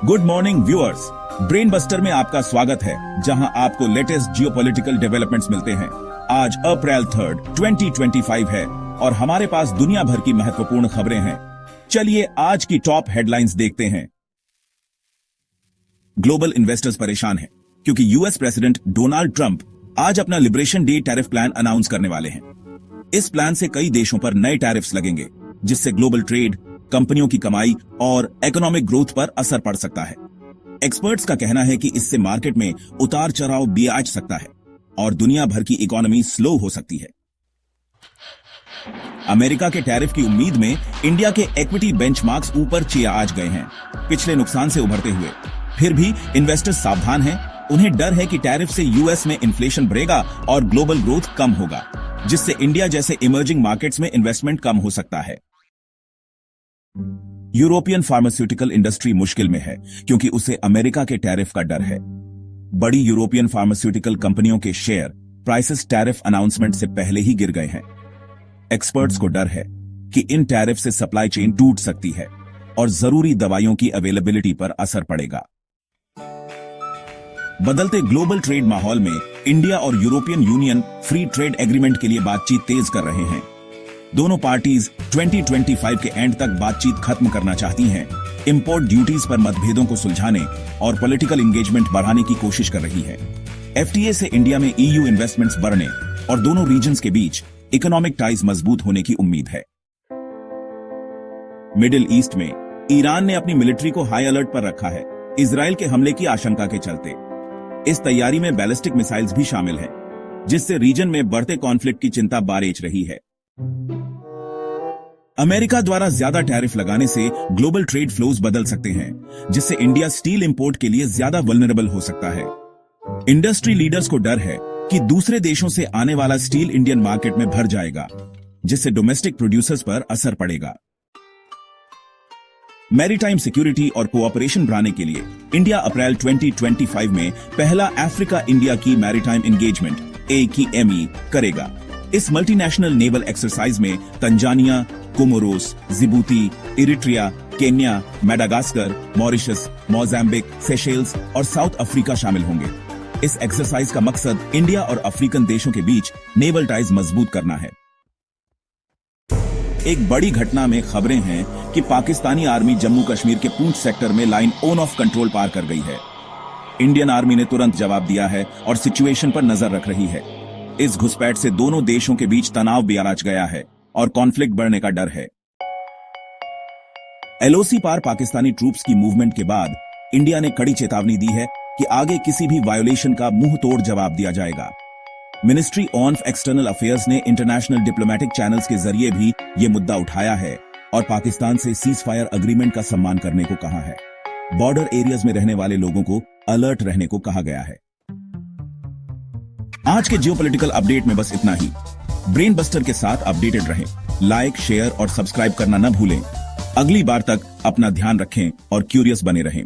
Good morning viewers, brain buster में आपका स्वागत है, जहां आपको लेटेस्ट जियोपॉलिटिकल डेवलपमेंट्स मिलते हैं। आज अप्रैल 3, 2025 है और हमारे पास दुनिया भर की महत्वपूर्ण खबरें हैं। चलिए आज की टॉप हेडलाइंस देखते हैं। ग्लोबल इन्वेस्टर्स परेशान हैं क्योंकि यूएस प्रेसिडेंट डोनाल्ड ट्रंप आज अपना liberation day tariff plan announce करने वाले हैं। इस प्लान से कई देशों पर नए टैरिफ्स लगेंगे, जिससे ग्लोबल ट्रेड, कंपनियों की कमाई और इकोनॉमिक ग्रोथ पर असर पड़ सकता है। एक्सपर्ट्स का कहना है कि इससे मार्केट में उतार चढ़ाव भी आ सकता है और दुनिया भर की इकोनॉमी स्लो हो सकती है। अमेरिका के टैरिफ की उम्मीद में इंडिया के इक्विटी बेंचमार्क्स ऊपर आज गए हैं, पिछले नुकसान से उभरते हुए। फिर भी इन्वेस्टर्स सावधान हैं। उन्हें डर है कि टैरिफ से यूएस में इन्फ्लेशन बढ़ेगा और ग्लोबल ग्रोथ कम होगा, जिससे इंडिया जैसे इमर्जिंग मार्केट्स में इन्वेस्टमेंट कम हो सकता है। यूरोपियन फार्मास्यूटिकल इंडस्ट्री मुश्किल में है क्योंकि उसे अमेरिका के टैरिफ का डर है। बड़ी यूरोपियन फार्मास्यूटिकल कंपनियों के शेयर प्राइसेस टैरिफ अनाउंसमेंट से पहले ही गिर गए हैं। एक्सपर्ट्स को डर है कि इन टैरिफ से सप्लाई चेन टूट सकती है और जरूरी दवाइयों की अवेलेबिलिटी पर असर पड़ेगा। बदलते ग्लोबल ट्रेड माहौल में इंडिया और European union free trade agreement के लिए बातचीत तेज कर रहे हैं। दोनों पार्टीज 2025 के एंड तक बातचीत खत्म करना चाहती हैं, इंपोर्ट ड्यूटीज पर मतभेदों को सुलझाने और पॉलिटिकल एंगेजमेंट बढ़ाने की कोशिश कर रही है। एफटीए से इंडिया में ईयू इन्वेस्टमेंट्स बढ़ने और दोनों रीजन्स के बीच इकोनॉमिक टाइज मजबूत होने की उम्मीद है। मिडिल ईस्ट में ईरान ने अपनी मिलिट्री को हाई अलर्ट पर रखा है, इजराइल के हमले की आशंका के चलते। इस तैयारी में बैलिस्टिक मिसाइल्स भी शामिल हैं, जिससे रीजन में बढ़ते कॉन्फ्लिक्ट की चिंता बारेच रही है। अमेरिका द्वारा ज्यादा टैरिफ लगाने से ग्लोबल ट्रेड फ्लोज बदल सकते हैं, जिससे इंडिया स्टील इंपोर्ट के लिए ज्यादा वल्नरेबल हो सकता है। इंडस्ट्री लीडर्स को डर है कि दूसरे देशों से आने वाला स्टील इंडियन मार्केट में भर जाएगा, जिससे डोमेस्टिक प्रोड्यूसर्स पर असर पड़ेगा। मैरीटाइम सिक्योरिटी और कोऑपरेशन बढ़ाने के लिए इंडिया अप्रैल 2025 में पहला अफ्रीका इंडिया की मैरीटाइम एंगेजमेंट AKME करेगा। इस मल्टीनेशनल नेवल एक्सरसाइज में Tanzania, Comoros, Djibouti, Eritrea, Kenya, Madagascar, Mauritius, Mozambique, Seychelles और साउथ अफ्रीका शामिल होंगे। इस एक्सरसाइज का मकसद इंडिया और अफ्रीकन देशों के बीच नेवल टाइज मजबूत करना है। एक बड़ी घटना में खबरें हैं कि पाकिस्तानी आर्मी जम्मू कश्मीर के पूंछ सेक्टर में लाइन ऑन ऑफ कंट्रोल पार कर गई है। इंडियन आर्मी ने तुरंत जवाब दिया है और सिचुएशन पर नजर रख रही है। इस घुसपैठ से दोनों देशों के बीच तनाव भी आराच गया है और कॉन्फ्लिक्ट बढ़ने का डर है। LOC पार पाकिस्तानी ट्रूप्स की मूवमेंट के बाद इंडिया ने कड़ी चेतावनी दी है कि आगे किसी भी वायोलेशन का मुंह तोड़ जवाब दिया जाएगा। मिनिस्ट्री ऑफ एक्सटर्नल अफेयर्स ने इंटरनेशनल डिप्लोमेटिक चैनल्स के जरिए भी ये मुद्दा उठाया है और पाकिस्तान से सीज फायर अग्रीमेंट का सम्मान करने को कहा है। बॉर्डर एरियाज में रहने वाले लोगों को अलर्ट रहने को कहा गया है। आज के जियोपॉलिटिकल अपडेट में बस इतना ही। ब्रेन बस्टर के साथ अपडेटेड रहें। लाइक, शेयर और सब्सक्राइब करना न भूलें। अगली बार तक अपना ध्यान रखें और क्यूरियस बने रहें।